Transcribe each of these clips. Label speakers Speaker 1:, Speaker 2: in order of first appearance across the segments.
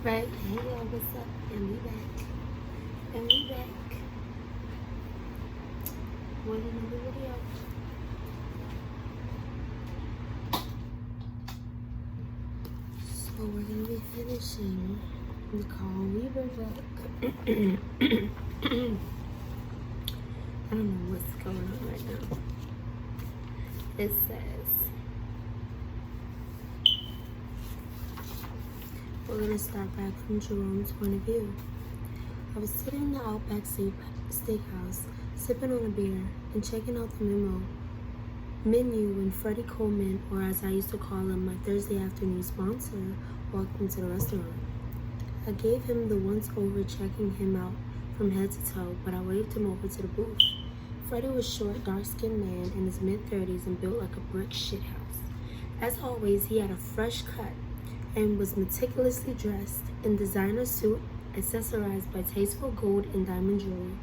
Speaker 1: Right? Hey y'all, what's up? And we back. And we back. With another video. So we're gonna be finishing the Carl Weaver book. I don't know what's going on right now. It says we're gonna start back from Jerome's point of view. I was sitting in the Outback Steakhouse, sipping on a beer and checking out the menu when Freddie Coleman, or as I used to call him, my Thursday afternoon sponsor, walked into the restaurant. I gave him the once-over, checking him out from head to toe, but I waved him over to the booth. Freddie was a short, dark-skinned man in his mid-30s and built like a brick shithouse. As always, he had a fresh cut and was meticulously dressed in designer suit accessorized by tasteful gold and diamond jewelry.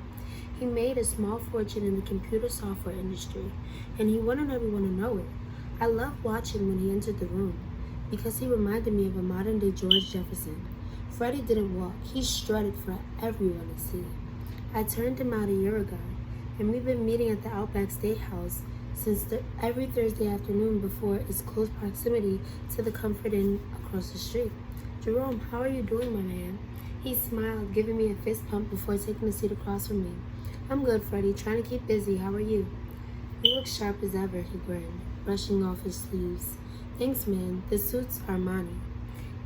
Speaker 1: He made a small fortune in the computer software industry, and he wanted everyone to know it. I loved watching when he entered the room, because he reminded me of a modern-day George Jefferson. Freddie didn't walk, he strutted for everyone to see. I turned him out a year ago, and we've been meeting at the Outback Steakhouse since every Thursday afternoon before its close proximity to the Comfort Inn across the street. Jerome, how are you doing, my man? He smiled, giving me a fist pump before taking a seat across from me. I'm good, Freddie, trying to keep busy. How are you? You look sharp as ever, he grinned, brushing off his sleeves. Thanks, man. The suit's Armani.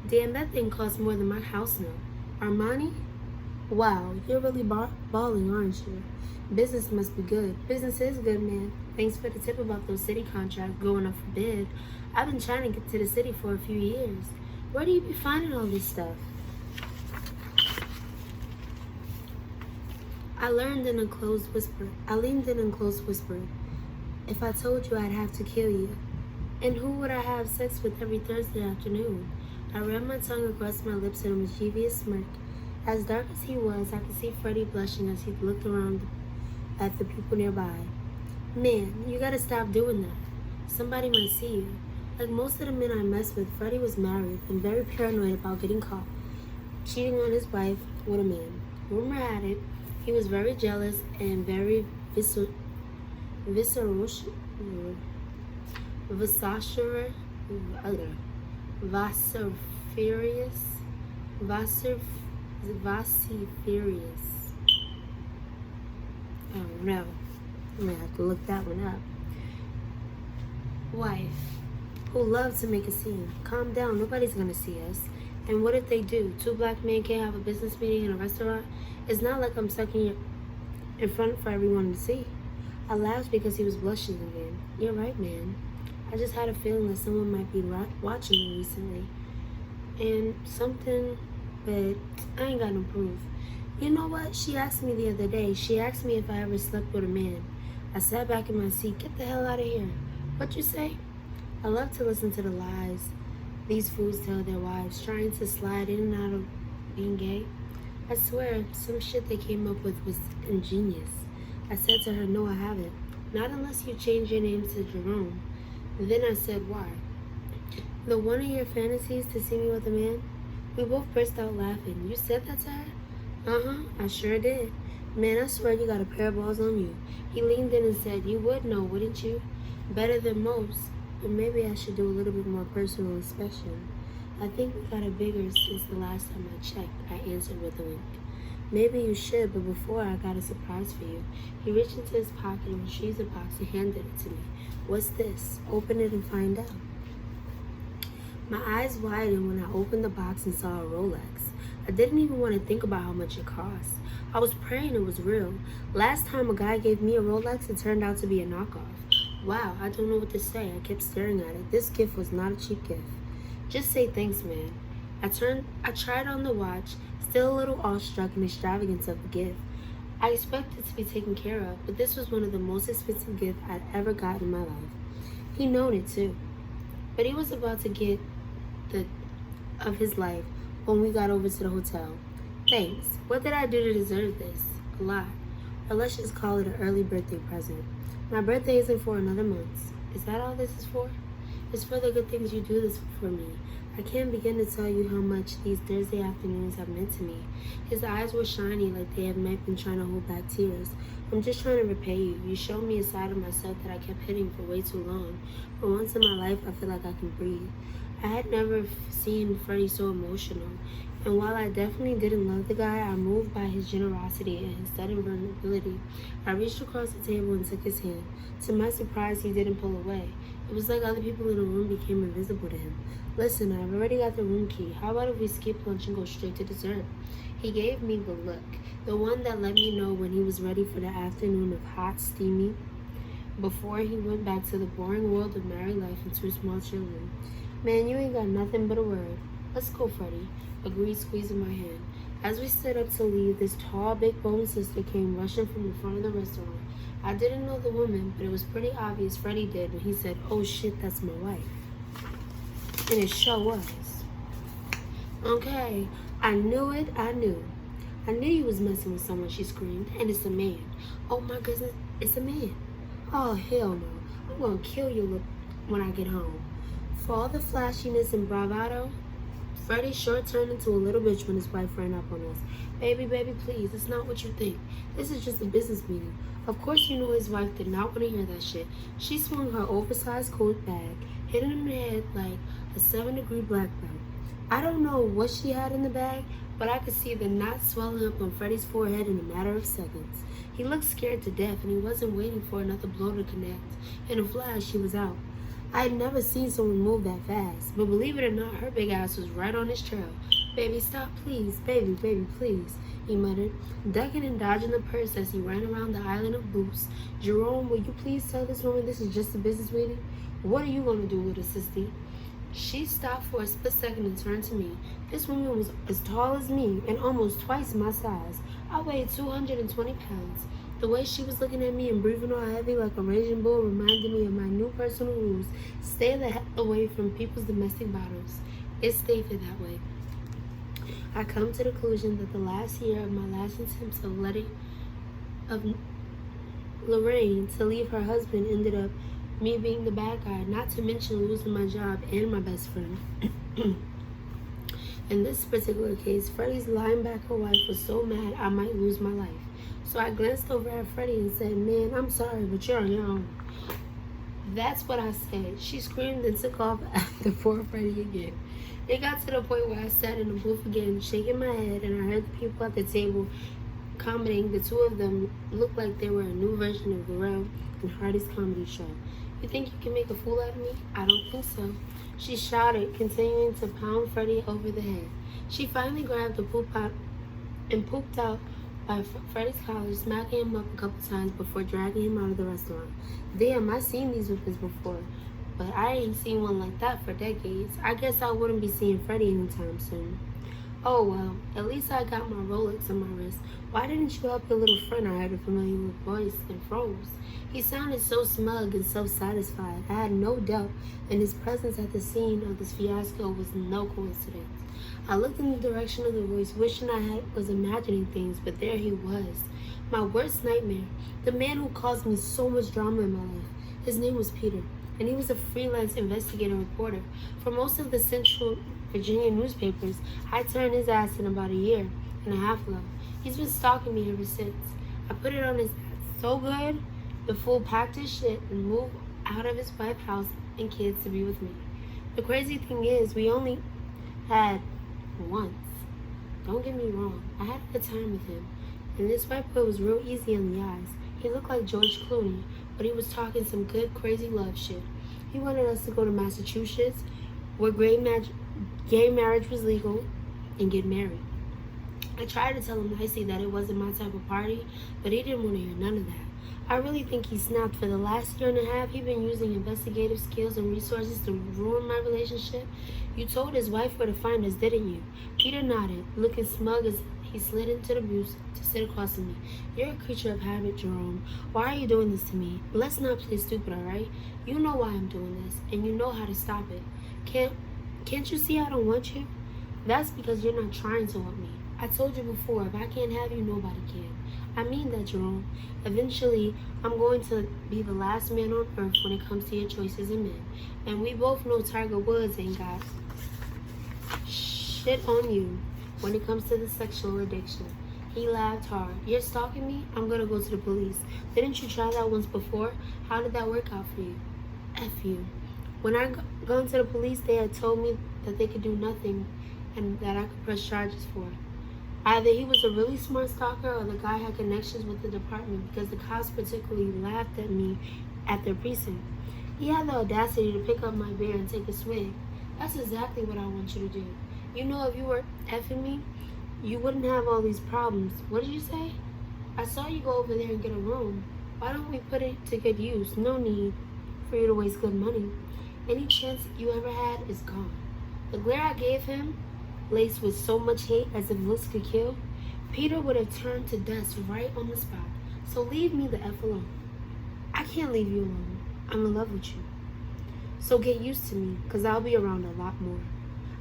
Speaker 1: Damn, that thing costs more than my house now. Armani? Wow, you're really balling, aren't you? Business must be good. Business is good, man. Thanks for the tip about those city contracts going up for bid. I've been trying to get to the city for a few years. Where do you be finding all this stuff? I leaned in and close whispered. If I told you, I'd have to kill you. And who would I have sex with every Thursday afternoon? I ran my tongue across my lips in a mischievous smirk. As dark as he was, I could see Freddie blushing as he looked around at the people nearby. Man, you gotta stop doing that. Somebody might see you. Like most of the men I messed with, Freddie was married and very paranoid about getting caught cheating on his wife with a man. Rumor had it, he was very jealous and very vociferous I don't know. I'm gonna have to look that one up. Wife, who loves to make a scene. Calm down, nobody's gonna see us. And what if they do? Two black men can't have a business meeting in a restaurant? It's not like I'm stuck in front for everyone to see. I laughed because he was blushing again. You're right, man. I just had a feeling that someone might be watching me recently. And something, but I ain't got no proof. You know what? She asked me the other day. She asked me if I ever slept with a man. I sat back in my seat. Get the hell out of here. What you say? I love to listen to the lies these fools tell their wives, trying to slide in and out of being gay. I swear, some shit they came up with was ingenious. I said to her, no, I haven't. Not unless you change your name to Jerome. Then I said, why? The one of your fantasies to see me with a man? We both burst out laughing. You said that to her? Uh-huh, I sure did. Man, I swear you got a pair of balls on you. He leaned in and said, you would know, wouldn't you? Better than most. But maybe I should do a little bit more personal inspection. I think we got it bigger since the last time I checked, I answered with a wink. Maybe you should, but before I got a surprise for you. He reached into his pocket and retrieved the box and handed it to me. What's this? Open it and find out. My eyes widened when I opened the box and saw a Rolex. I didn't even want to think about how much it cost. I was praying it was real. Last time a guy gave me a Rolex, it turned out to be a knockoff. Wow, I don't know what to say. I kept staring at it. This gift was not a cheap gift. Just say thanks, man. I tried on the watch, still a little awestruck in the extravagance of the gift. I expected it to be taken care of, but this was one of the most expensive gifts I'd ever gotten in my life. He known it too. But he was about to get of his life when we got over to the hotel. Thanks. What did I do to deserve this? A lot. Or let's just call it an early birthday present. My birthday isn't for another month. Is that all this is for? It's for the good things you do this for me. I can't begin to tell you how much these Thursday afternoons have meant to me. His eyes were shiny like they had been trying to hold back tears. I'm just trying to repay you. You showed me a side of myself that I kept hiding for way too long. For once in my life, I feel like I can breathe. I had never seen Freddie so emotional. And while I definitely didn't love the guy, I moved by his generosity and his sudden vulnerability. I reached across the table and took his hand. To my surprise, he didn't pull away. It was like other people in the room became invisible to him. Listen, I've already got the room key. How about if we skip lunch and go straight to dessert? He gave me the look, the one that let me know when he was ready for the afternoon of hot, steamy, before he went back to the boring world of married life and two small children. Man, you ain't got nothing but a word. Let's go, Freddie, agreed, squeezing my hand. As we stood up to leave, this tall, big-boned sister came rushing from the front of the restaurant. I didn't know the woman, but it was pretty obvious Freddie did when he said, "Oh shit, that's my wife." And it sure was. Okay, I knew it, I knew. I knew you was messing with someone, she screamed, and it's a man. Oh my goodness, it's a man. Oh, hell no. I'm gonna kill you when I get home. For all the flashiness and bravado, Freddie sure turned into a little bitch when his wife ran up on us. Baby, please, it's not what you think. This is just a business meeting. Of course you knew his wife did not want to hear that shit. She swung her oversized coat bag, hit him in the head like a 7-degree black belt. I don't know what she had in the bag, but I could see the knots swelling up on Freddie's forehead in a matter of seconds. He looked scared to death, and he wasn't waiting for another blow to connect. In a flash, he was out. I had never seen someone move that fast, but believe it or not, her big ass was right on his trail. Baby, stop, please. Baby, please, he muttered, ducking and dodging the purse as he ran around the island of boots. Jerome, will you please tell this woman this is just a business meeting? What are you going to do with her, sissy? She stopped for a split second and turned to me. This woman was as tall as me and almost twice my size. I weighed 220 pounds. The way she was looking at me and breathing all heavy like a raging bull reminded me of my new personal rules. Stay the heck away from people's domestic battles. It's safer that way. I come to the conclusion that the last year of my last attempts of Lorraine to leave her husband ended up me being the bad guy, not to mention losing my job and my best friend. In this particular case, Freddie's linebacker wife was so mad I might lose my life. So I glanced over at Freddie and said, "Man, I'm sorry, but you're on your own." That's what I said. She screamed and took off after poor Freddie again. It got to the point where I sat in the booth again, shaking my head, and I heard the people at the table commenting. The two of them looked like they were a new version of Laurel and Hardy's comedy show. You think you can make a fool out of me? I don't think so, she shouted, continuing to pound Freddie over the head. She finally grabbed the poop out and pooped out by Freddie's collar, smacking him up a couple times before dragging him out of the restaurant. Damn, I've seen these whippings before, but I ain't seen one like that for decades. I guess I wouldn't be seeing Freddie anytime soon. Oh well, at least I got my Rolex on my wrist. Why didn't you help your little friend? I heard a familiar voice and froze. He sounded so smug and self-satisfied. I had no doubt that his presence at the scene of this fiasco was no coincidence. I looked in the direction of the voice, wishing I was imagining things, but there he was. My worst nightmare. The man who caused me so much drama in my life. His name was Peter, and he was a freelance investigative reporter for most of the Central Virginia newspapers. I turned his ass in about a year and a half ago. He's been stalking me ever since. I put it on his ass so good, the fool packed his shit and moved out of his wife's house and kids to be with me. The crazy thing is, we only had once. Don't get me wrong, I had a good time with him. And this white boy was real easy on the eyes. He looked like George Clooney, but he was talking some good, crazy love shit. He wanted us to go to Massachusetts, where gay marriage was legal, and get married. I tried to tell him nicely that it wasn't my type of party, but he didn't want to hear none of that. I really think he snapped. For the last year and a half, he'd been using investigative skills and resources to ruin my relationship. You told his wife where to find us, didn't you? Peter nodded, looking smug as he slid into the booth to sit across from me. You're a creature of habit, Jerome. Why are you doing this to me? Let's not play stupid, all right? You know why I'm doing this, and you know how to stop it. Can't you see I don't want you? That's because you're not trying to want me. I told you before, if I can't have you, nobody can. I mean that, Jerome. Eventually, I'm going to be the last man on earth when it comes to your choices in men. And we both know Tiger Woods ain't got shit on you when it comes to the sexual addiction. He laughed hard. You're stalking me? I'm gonna go to the police. Didn't you try that once before? How did that work out for you? F you. When I gone to the police, they had told me that they could do nothing and that I could press charges for it. Either he was a really smart stalker or the guy had connections with the department because the cops particularly laughed at me at their precinct. He had the audacity to pick up my beer and take a swig. That's exactly what I want you to do. You know, if you were effing me, you wouldn't have all these problems. What did you say? I saw you go over there and get a room. Why don't we put it to good use? No need for you to waste good money. Any chance you ever had is gone. The glare I gave him, laced with so much hate as if looks could kill, Peter would have turned to dust right on the spot. So leave me the F alone. I can't leave you alone. I'm in love with you. So get used to me, because I'll be around a lot more.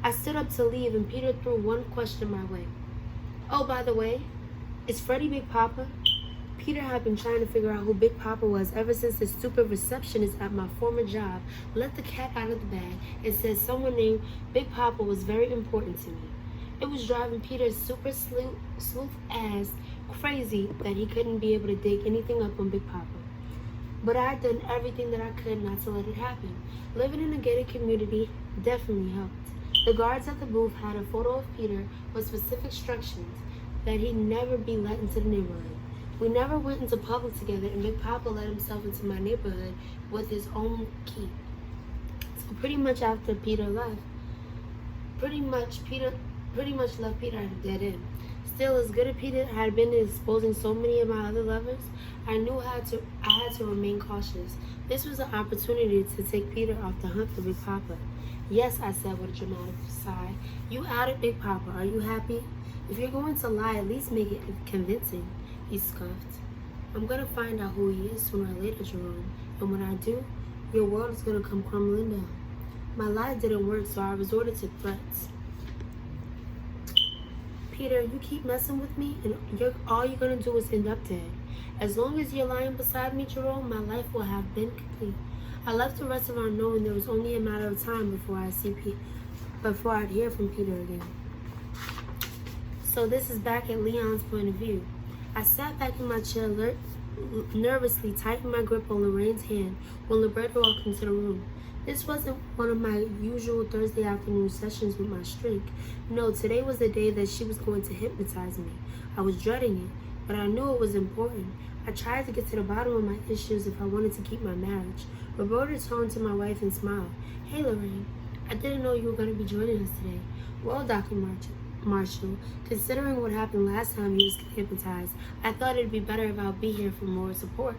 Speaker 1: I stood up to leave, and Peter threw one question my way. Oh, by the way, is Freddie Big Papa? Peter had been trying to figure out who Big Papa was ever since the stupid receptionist at my former job let the cat out of the bag and said someone named Big Papa was very important to me. It was driving Peter's super sleuth ass crazy that he couldn't be able to dig anything up on Big Papa. But I had done everything that I could not to let it happen. Living in a gated community definitely helped. The guards at the booth had a photo of Peter with specific instructions that he never be let into the neighborhood. We never went into public together, and Big Papa let himself into my neighborhood with his own key. So pretty much after Peter left, pretty much left Peter at a dead end. Still, as good as Peter had been at exposing so many of my other lovers, I knew I had to remain cautious. This was an opportunity to take Peter off the hunt for Big Papa. Yes, I said with a dramatic sigh. You outed Big Papa. Are you happy? If you're going to lie, at least make it convincing. He scoffed. I'm going to find out who he is sooner or later, Jerome. And when I do, your world is going to come crumbling down. My lie didn't work, so I resorted to threats. Peter, you keep messing with me, and all you're going to do is end up dead. As long as you're lying beside me, Jerome, my life will have been complete. I left the restaurant knowing there was only a matter of time before I'd hear from Peter again. So this is back at Leon's point of view. I sat back in my chair, nervously tightened my grip on Lorraine's hand when Roberta walked into the room. This wasn't one of my usual Thursday afternoon sessions with my streak. No, today was the day that she was going to hypnotize me. I was dreading it, but I knew it was important. I tried to get to the bottom of my issues if I wanted to keep my marriage. Roberta turned to my wife and smiled. Hey, Lorraine, I didn't know you were going to be joining us today. Well, Dr. Marshall, considering what happened last time you was hypnotized, I thought it'd be better if I'll be here for more support.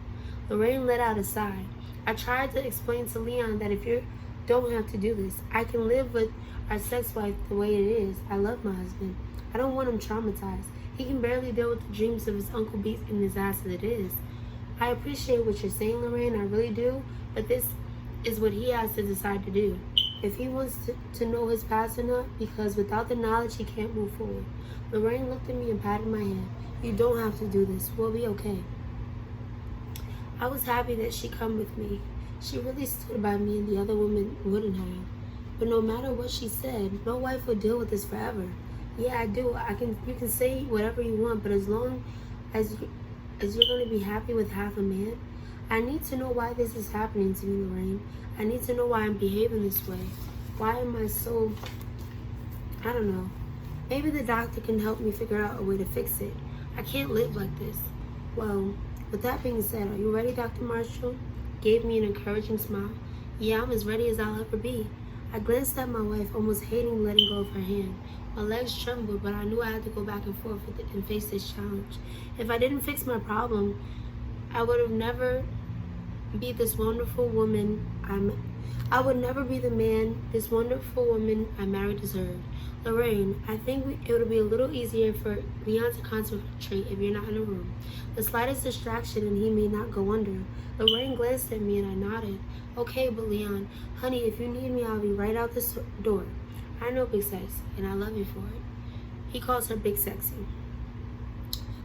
Speaker 1: Lorraine let out a sigh. I tried to explain to Leon that if you don't have to do this, I can live with our sex life the way it is. I love my husband. I don't want him traumatized. He can barely deal with the dreams of his uncle beating his ass as it is. I appreciate what you're saying, Lorraine, I really do, but this is what he has to decide to do. If he wants to know his past or not, because without the knowledge, he can't move forward. Lorraine looked at me and patted my hand. You don't have to do this. We'll be okay. I was happy that she come with me. She really stood by me and the other women wouldn't have. But no matter what she said, no wife would deal with this forever. Yeah, I do. You can say whatever you want, but as long as you're going to be happy with half a man, I need to know why this is happening to me, Lorraine. I need to know why I'm behaving this way. Why am I so... I don't know. Maybe the doctor can help me figure out a way to fix it. I can't live like this. Well, with that being said, are you ready, Dr. Marshall? Gave me an encouraging smile. Yeah, I'm as ready as I'll ever be. I glanced at my wife, almost hating letting go of her hand. My legs trembled, but I knew I had to go back and forth with it and face this challenge. If I didn't fix my problem, I would never be this wonderful woman I would never be the man this wonderful woman I married deserved. Lorraine, I think it would be a little easier for Leon to concentrate if you're not in the room. The slightest distraction and he may not go under. Lorraine glanced at me and I nodded. Okay, but Leon, honey, if you need me, I'll be right out this door. I know Big Sexy, and I love you for it. He calls her Big Sexy.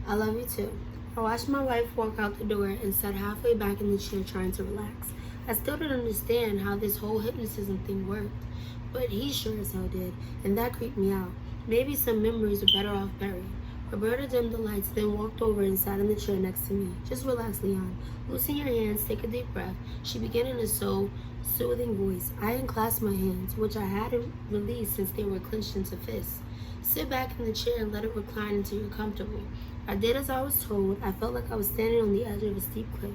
Speaker 1: I love you too. I watched my wife walk out the door and sat halfway back in the chair trying to relax. I still didn't understand how this whole hypnotism thing worked, but he sure as hell did, and that creeped me out. Maybe some memories are better off buried. Roberta dimmed the lights, then walked over and sat in the chair next to me. Just relax, Leon. Loosen your hands, take a deep breath. She began in a soothing voice. I unclasped my hands, which I hadn't released since they were clenched into fists. Sit back in the chair and let it recline until you're comfortable. I did as I was told. I felt like I was standing on the edge of a steep cliff,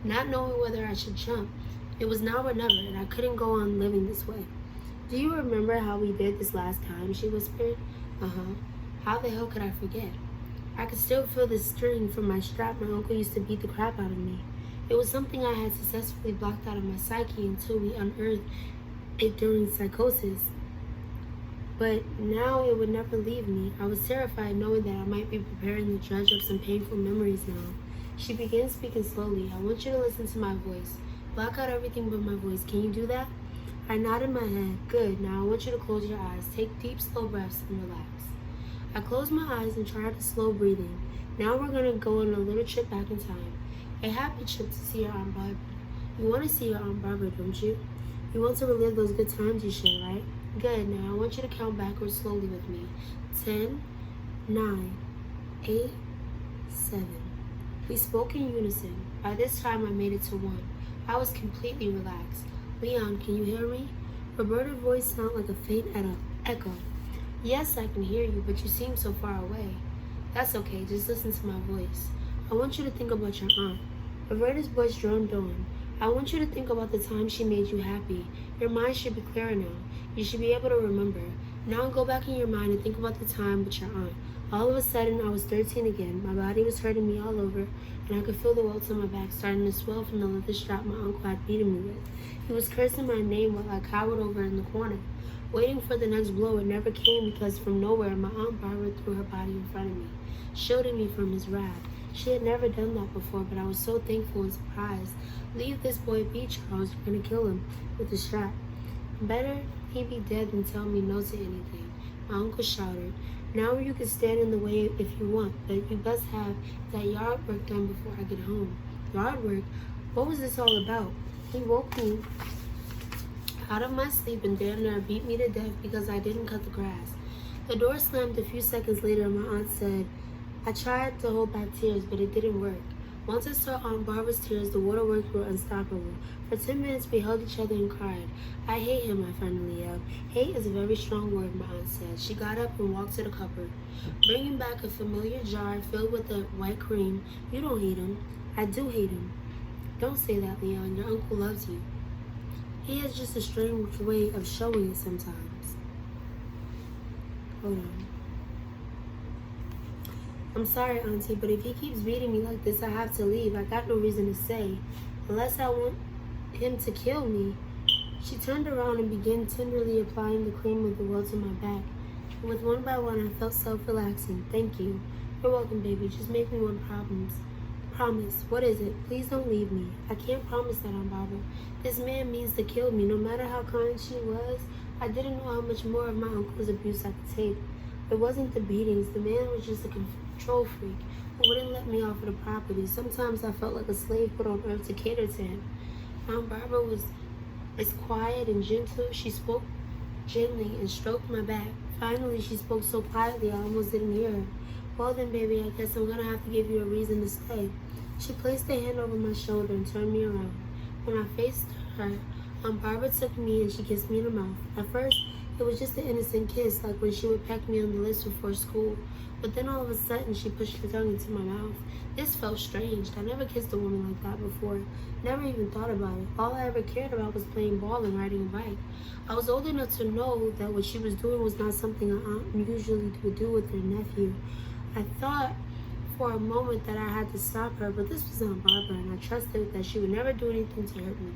Speaker 1: not knowing whether I should jump. It was now or never, and I couldn't go on living this way. Do you remember how we did this last time? She whispered. Uh-huh. How the hell could I forget? I could still feel the string from my strap my uncle used to beat the crap out of me. It was something I had successfully blocked out of my psyche until we unearthed it during psychosis. But now it would never leave me. I was terrified knowing that I might be preparing the dredge of some painful memories now. She began speaking slowly. I want you to listen to my voice. Block out everything but my voice. Can you do that? I nodded my head. Good. Now I want you to close your eyes. Take deep, slow breaths and relax. I closed my eyes and tried to slow breathing. Now we're going to go on a little trip back in time. A happy trip to see your Aunt Barbara. You want to see your Aunt Barbara, don't you? You want to relive those good times you shared, right? Good. Now I want you to count backwards slowly with me. 10, 9, 8, 7. We spoke in unison. By this time I made it to 1. I was completely relaxed. Leon, can you hear me? Roberta's voice sounded like a faint echo. Yes, I can hear you, but you seem so far away. That's okay, just listen to my voice. I want you to think about your aunt. Roberta's voice droned on. I want you to think about the time she made you happy. Your mind should be clearer now. You should be able to remember. Now go back in your mind and think about the time with your aunt. All of a sudden, I was 13 again. My body was hurting me all over, and I could feel the welts on my back starting to swell from the leather strap my uncle had beaten me with. He was cursing my name while I cowered over in the corner, waiting for the next blow. It never came because from nowhere, my Aunt Barbara threw her body in front of me, shielding me from his wrath. She had never done that before, but I was so thankful and surprised. Leave this boy be, Charles. You're going to kill him with the strap. Better he be dead than tell me no to anything, my uncle shouted. Now you can stand in the way if you want, but you best have that yard work done before I get home. Yard work? What was this all about? He woke me out of my sleep and damn near beat me to death because I didn't cut the grass. The door slammed a few seconds later and my aunt said, I tried to hold back tears, but it didn't work. Once I saw Aunt Barbara's tears, the waterworks were unstoppable. For 10 minutes, we held each other and cried. I hate him, I finally yelled. Hate is a very strong word, my aunt said. She got up and walked to the cupboard, bringing back a familiar jar filled with the white cream. You don't hate him. I do hate him. Don't say that, Leon. Your uncle loves you. He has just a strange way of showing it sometimes. Hold on. I'm sorry, Auntie, but if he keeps beating me like this, I have to leave. I got no reason to stay. Unless I want him to kill me. She turned around and began tenderly applying the cream with the welts on my back. And with one by one, I felt self-relaxing. Thank you. You're welcome, baby. Just make me one promise. What is it? Please don't leave me. I can't promise that, Aunt Barbara. This man means to kill me. No matter how kind she was, I didn't know how much more of my uncle's abuse I could take. It wasn't the beatings. The man was just a control freak who wouldn't let me off of the property. Sometimes I felt like a slave put on earth to cater to him. Aunt Barbara was as quiet and gentle. She spoke gently and stroked my back. Finally, she spoke so quietly I almost didn't hear her. Well then, baby, I guess I'm going to have to give you a reason to stay. She placed a hand over my shoulder and turned me around. When I faced her, Aunt Barbara took me and she kissed me in the mouth. At first, it was just an innocent kiss, like when she would peck me on the lips before school. But then all of a sudden, she pushed her tongue into my mouth. This felt strange. I never kissed a woman like that before. Never even thought about it. All I ever cared about was playing ball and riding a bike. I was old enough to know that what she was doing was not something an aunt usually would do with her nephew. I thought for a moment that I had to stop her, but this was Aunt Barbara, and I trusted that she would never do anything to hurt me.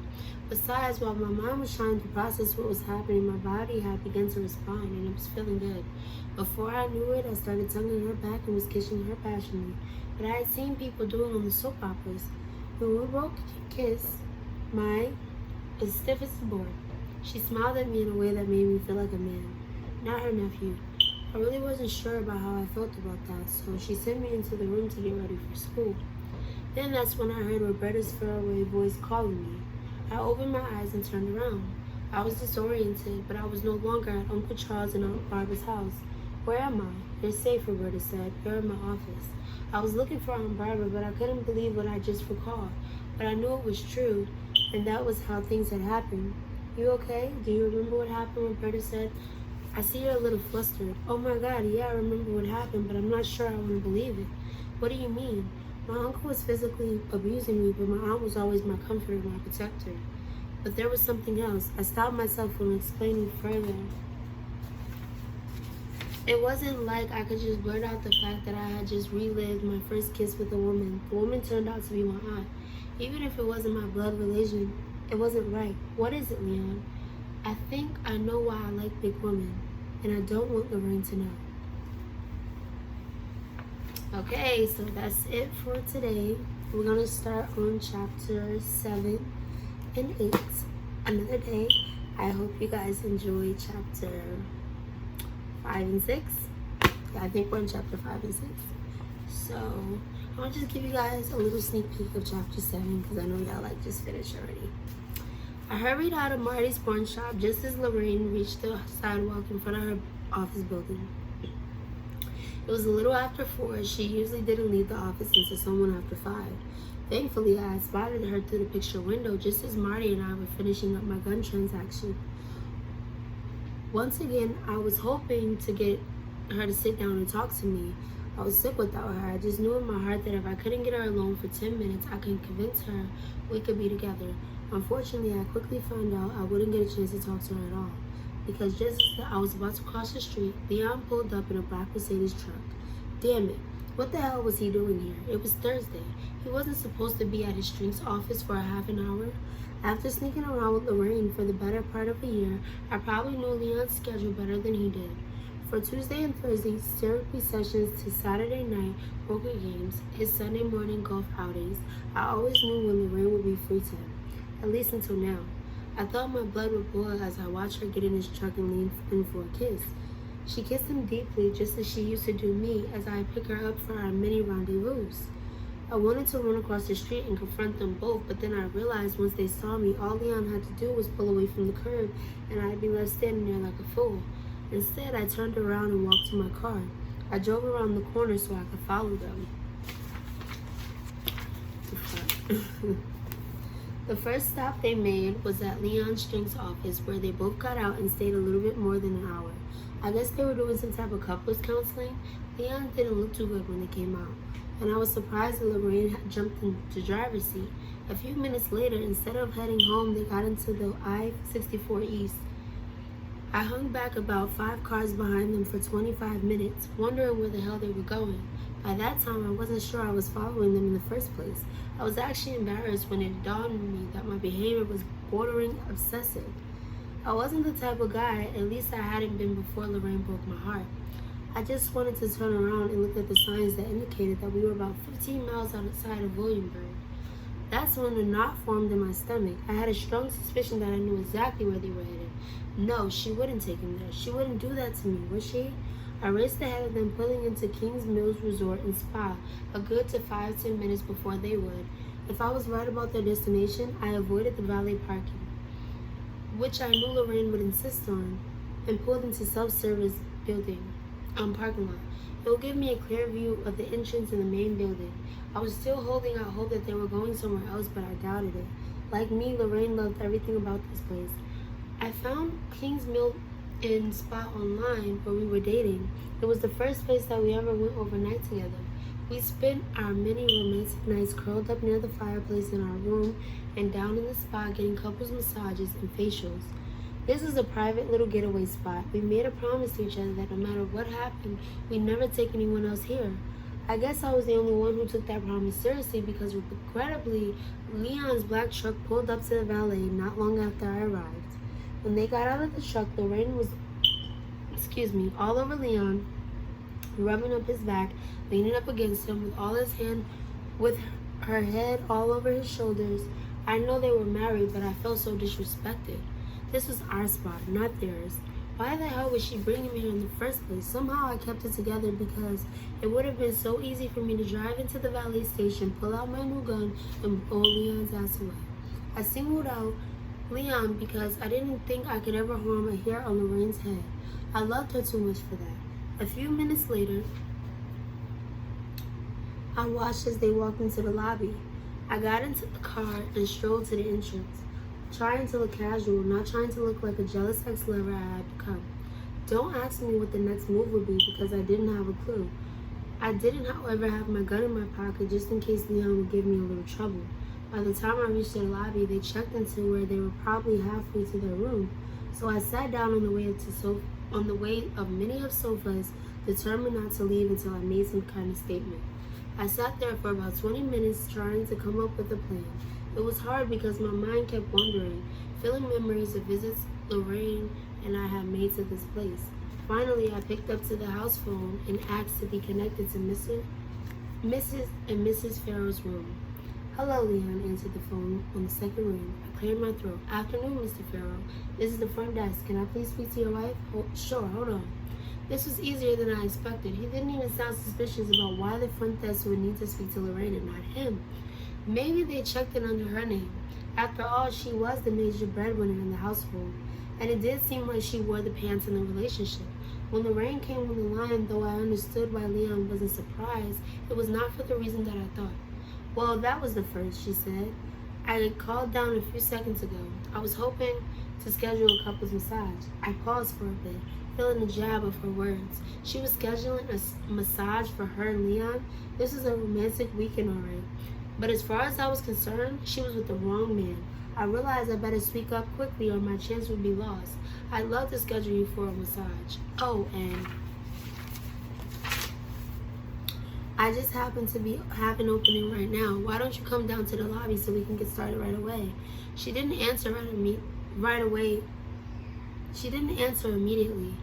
Speaker 1: Besides, while my mind was trying to process what was happening, my body had begun to respond, and it was feeling good. Before I knew it, I started tonguing her back and was kissing her passionately. But I had seen people do it on the soap operas. When we broke a kiss, mine was stiff as a board. She smiled at me in a way that made me feel like a man, not her nephew. I really wasn't sure about how I felt about that, so she sent me into the room to get ready for school. Then that's when I heard Roberta's faraway voice calling me. I opened my eyes and turned around. I was disoriented, but I was no longer at Uncle Charles and Aunt Barbara's house. Where am I? You're safe, Roberta said. You're in my office. I was looking for Aunt Barbara, but I couldn't believe what I just recalled. But I knew it was true, and that was how things had happened. You okay? Do you remember what happened? Roberta said. I see you're a little flustered. Oh my God, yeah, I remember what happened, but I'm not sure I want to believe it. What do you mean? My uncle was physically abusing me, but my aunt was always my comforter, my protector. But there was something else. I stopped myself from explaining further. It wasn't like I could just blurt out the fact that I had just relived my first kiss with a woman. The woman turned out to be my aunt. Even if it wasn't my blood relation, it wasn't right. What is it, Leon? I think I know why I like big women, and I don't want Lorraine to know. Okay, so that's it for today. We're going to start on chapter 7 and 8 another day. I hope you guys enjoyed chapter 5 and 6. Yeah, I think we're in chapter 5 and 6. So I want to just give you guys a little sneak peek of chapter 7 because I know y'all like just finished already. I hurried out of Marty's pawn shop just as Lorraine reached the sidewalk in front of her office building. It was a little after 4. She usually didn't leave the office until someone after 5. Thankfully, I had spotted her through the picture window just as Marty and I were finishing up my gun transaction. Once again, I was hoping to get her to sit down and talk to me. I was sick without her. I just knew in my heart that if I couldn't get her alone for 10 minutes, I could convince her we could be together. Unfortunately, I quickly found out I wouldn't get a chance to talk to her at all. Because just as I was about to cross the street, Leon pulled up in a black Mercedes truck. Damn it. What the hell was he doing here? It was Thursday. He wasn't supposed to be at his shrink's office for a half an hour. After sneaking around with Lorraine for the better part of a year, I probably knew Leon's schedule better than he did. For Tuesday and Thursday therapy sessions to Saturday night poker games, his Sunday morning golf outings, I always knew when Lorraine would be free to him. At least until now. I thought my blood would boil as I watched her get in his truck and lean in for a kiss. She kissed him deeply just as she used to do me as I pick her up for our mini rendezvous. I wanted to run across the street and confront them both, but then I realized once they saw me, all Leon had to do was pull away from the curb and I'd be left standing there like a fool. Instead, I turned around and walked to my car. I drove around the corner so I could follow them. The first stop they made was at Leon Strink's office, where they both got out and stayed a little bit more than an hour. I guess they were doing some type of couples counseling. Leon didn't look too good when they came out, and I was surprised that Lorraine had jumped into the driver's seat. A few minutes later, instead of heading home, they got into the I-64 East. I hung back about 5 cars behind them for 25 minutes, wondering where the hell they were going. By that time, I wasn't sure I was following them in the first place. I was actually embarrassed when it dawned on me that my behavior was bordering obsessive. I wasn't the type of guy, at least I hadn't been before Lorraine broke my heart. I just wanted to turn around and look at the signs that indicated that we were about 15 miles outside of Williamsburg. That's when a knot formed in my stomach. I had a strong suspicion that I knew exactly where they were headed. No, she wouldn't take him there. She wouldn't do that to me, would she? I raced ahead of them, pulling into Kings Mills Resort and Spa a good to 5-10 minutes before they would. If I was right about their destination, I avoided the valet parking, which I knew Lorraine would insist on, and pulled into self-service parking lot. It would give me a clear view of the entrance in the main building. I was still holding out hope that they were going somewhere else, but I doubted it. Like me, Lorraine loved everything about this place. I found Kings Mill in Spa online where we were dating. It was the first place that we ever went overnight together. We spent our many romantic nights curled up near the fireplace in our room and down in the spa getting couples massages and facials. This was a private little getaway spot. We made a promise to each other that no matter what happened, we'd never take anyone else here. I guess I was the only one who took that promise seriously because regrettably, Leon's black truck pulled up to the valet not long after I arrived. When they got out of the truck, Lorraine was, all over Leon, rubbing up his back, leaning up against him with her head all over his shoulders. I know they were married, but I felt so disrespected. This was our spot, not theirs. Why the hell was she bringing me here in the first place? Somehow I kept it together because it would have been so easy for me to drive into the valet station, pull out my new gun, and blow Leon's ass away. I singled out Leon because I didn't think I could ever harm a hair on Lorraine's head. I loved her too much for that. A few minutes later, I watched as they walked into the lobby. I got into the car and strolled to the entrance, trying to look casual, not trying to look like a jealous ex-lover I had become. Don't ask me what the next move would be because I didn't have a clue. I didn't, however, have my gun in my pocket just in case Leon would give me a little trouble. By the time I reached their lobby, they checked into where they were probably halfway to their room. So I sat down on the way of many of sofas, determined not to leave until I made some kind of statement. I sat there for about 20 minutes trying to come up with a plan. It was hard because my mind kept wandering, filling memories of visits Lorraine and I had made to this place. Finally, I picked up to the house phone and asked to be connected to Mrs. and Mrs. Farrell's room. "Hello," Leon answered the phone on the second ring. I cleared my throat. "Afternoon, Mr. Farrell. This is the front desk. Can I please speak to your wife?" "Oh, sure, hold on." This was easier than I expected. He didn't even sound suspicious about why the front desk would need to speak to Lorraine and not him. Maybe they checked it under her name. After all, she was the major breadwinner in the household, and it did seem like she wore the pants in the relationship. When Lorraine came on the line, though I understood why Leon wasn't surprised, it was not for the reason that I thought. "Well, that was the first," she said. "I had called down a few seconds ago. I was hoping to schedule a couple's massage." I paused for a bit, feeling the jab of her words. She was scheduling a massage for her and Leon. This was a romantic weekend, all right. But as far as I was concerned, she was with the wrong man. I realized I better speak up quickly or my chance would be lost. "I'd love to schedule you for a massage. Oh, and I just happen to have an opening right now. Why don't you come down to the lobby so we can get started right away?" She didn't answer right away. She didn't answer immediately.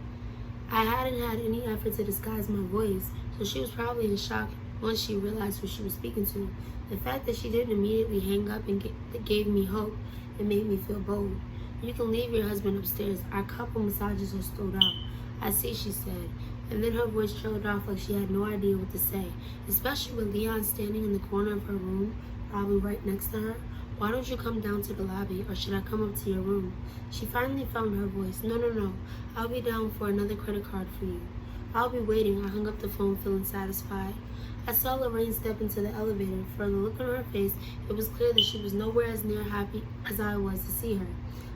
Speaker 1: I hadn't had any effort to disguise my voice, so she was probably in shock once she realized who she was speaking to. The fact that she didn't immediately hang up and gave me hope and made me feel bold. "You can leave your husband upstairs. Our couple massages are sold out." "I see," she said, and then her voice trailed off like she had no idea what to say, especially with Leon standing in the corner of her room, probably right next to her. "Why don't you come down to the lobby, or should I come up to your room?" She finally found her voice. No. I'll be down for another credit card for you." "I'll be waiting." I hung up the phone feeling satisfied. I saw Lorraine step into the elevator. From the look on her face, it was clear that she was nowhere as near happy as I was to see her.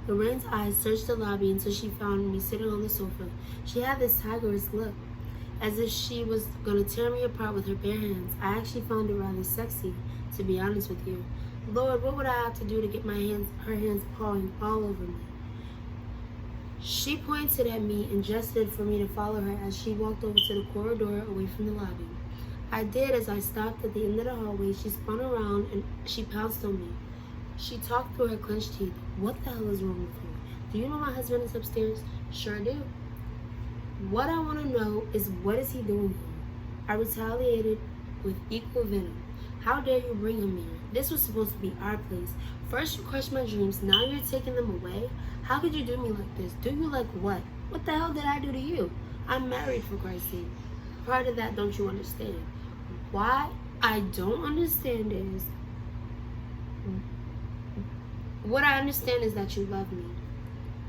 Speaker 1: Lorraine's eyes searched the lobby until she found me sitting on the sofa. She had this tigeress look, as if she was going to tear me apart with her bare hands. I actually found it rather sexy, to be honest with you. Lord, what would I have to do to get her hands pawing all over me? She pointed at me and gestured for me to follow her as she walked over to the corridor away from the lobby. I did. As I stopped at the end of the hallway, she spun around and she pounced on me. She talked through her clenched teeth. "What the hell is wrong with you? Do you know my husband is upstairs?" "Sure do." "What I want to know is, what is he doing here?" I retaliated with equal venom. "How dare you bring him here? This was supposed to be our place. First you crushed my dreams, now you're taking them away? How could you do me like this? Do you like what? What the hell did I do to you? I'm married, for Christ's sake." "Part of that don't you understand." "Why I don't understand is, what I understand is that you love me.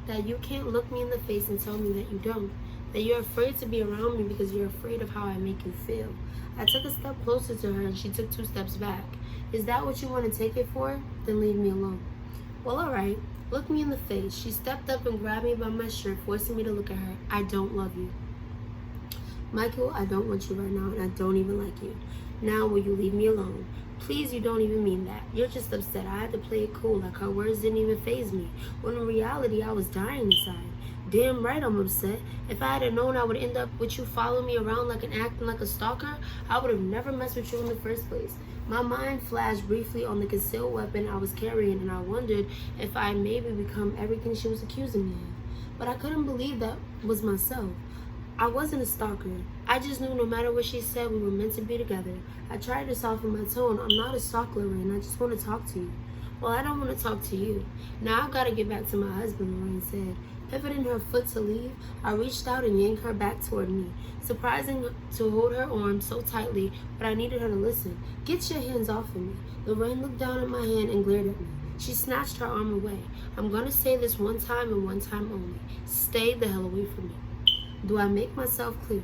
Speaker 1: That you can't look me in the face and tell me that you don't. That you're afraid to be around me because you're afraid of how I make you feel." I took a step closer to her and she took 2 steps back. "Is that what you want to take it for? Then leave me alone." "Well, all right. Look me in the face." She stepped up and grabbed me by my shirt, forcing me to look at her. "I don't love you, Michael. I don't want you right now, and I don't even like you. Now will you leave me alone? Please, you don't even mean that. You're just upset. I had to play it cool, like her words didn't even faze me, when in reality I was dying inside. Damn right I'm upset. If I had known I would end up with you following me around like and acting like a stalker, I would have never messed with you in the first place. My mind flashed briefly on the concealed weapon I was carrying, and I wondered if I had maybe become everything she was accusing me of. But I couldn't believe that was myself. I wasn't a stalker. I just knew no matter what she said, we were meant to be together. I tried to soften my tone. "I'm not a stalker, and I just want to talk to you." "Well, I don't want to talk to you. Now I've got to get back to my husband," Lorraine said. Pivoting her foot to leave, I reached out and yanked her back toward me, surprising to hold her arm so tightly, but I needed her to listen. "Get your hands off of me." Lorraine looked down at my hand and glared at me. She snatched her arm away. "I'm going to say this one time and one time only. Stay the hell away from me. Do I make myself clear?"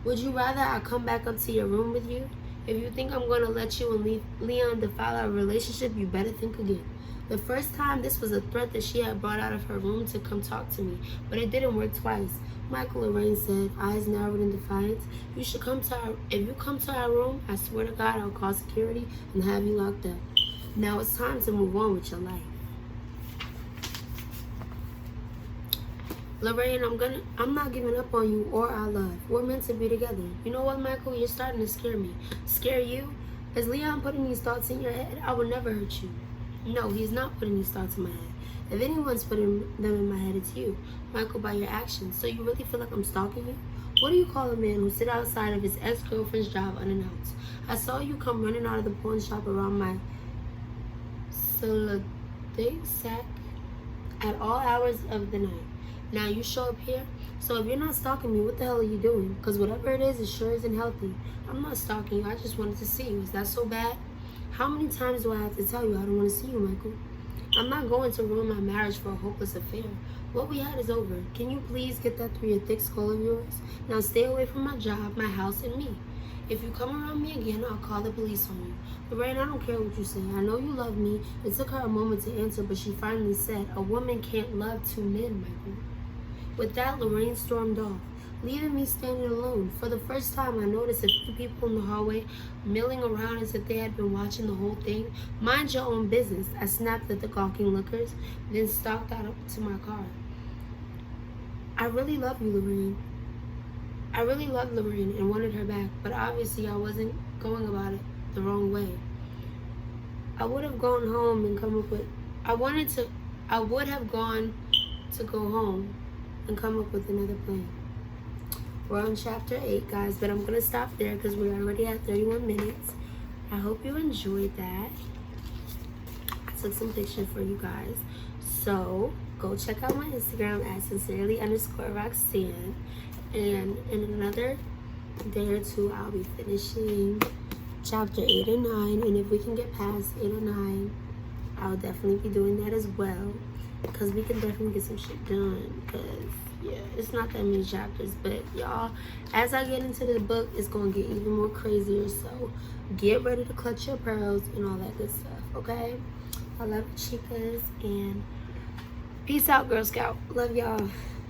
Speaker 1: Would you rather I come back up to your room with you? If you think I'm going to let you and Leon defile our relationship, you better think again. The first time, this was a threat that she had brought out of her room to come talk to me, but it didn't work twice. Michael Lorraine said, eyes narrowed in defiance, if you come to our room, I swear to God, I'll call security and have you locked up. Now it's time to move on with your life. Lorraine, I'm not giving up on you or our love. We're meant to be together. You know what, Michael? You're starting to scare me. Scare you? Is Leon putting these thoughts in your head? I will never hurt you. No, he's not putting these thoughts in my head. If anyone's putting them in my head, it's you, Michael, by your actions. So you really feel like I'm stalking you? What do you call a man who sits outside of his ex-girlfriend's job unannounced? I saw you come running out of the pawn shop around my sack at all hours of the night. Now you show up here. So if you're not stalking me, what the hell are you doing? Because whatever it sure isn't healthy. I'm not stalking you. I just wanted to see you. Is that so bad? How many times do I have to tell you I don't want to see you, Michael? I'm not going to ruin my marriage for a hopeless affair. What we had is over. Can you please get that through your thick skull of yours? Now stay away from my job, my house, and me. If you come around me again, I'll call the police on you. Lorraine, I don't care what you say. I know you love me. It took her a moment to answer, but she finally said, a woman can't love two men, Michael. With that, Lorraine stormed off, leaving me standing alone. For the first time, I noticed a few people in the hallway milling around as if they had been watching the whole thing. Mind your own business, I snapped at the gawking lookers, then stalked out to my car. I really love you, Lorraine. I really loved Lorraine and wanted her back, but obviously I wasn't going about it the wrong way. I would have gone home and come up with, I would have gone to go home and come up with another plan. We're on chapter 8, guys, but I'm going to stop there because we're already at 31 minutes. I hope you enjoyed that. I took some pictures for you guys. So, go check out my Instagram at sincerely_Roxanne. And in another day or two, I'll be finishing chapter 8 and 9. And if we can get past 8 or 9, I'll definitely be doing that as well. Because we can definitely get some shit done. Because, yeah, it's not that many chapters. But, y'all, as I get into the book, it's going to get even more crazier. So, get ready to clutch your pearls and all that good stuff, okay? I love you, chicas. And peace out, Girl Scout. Love y'all.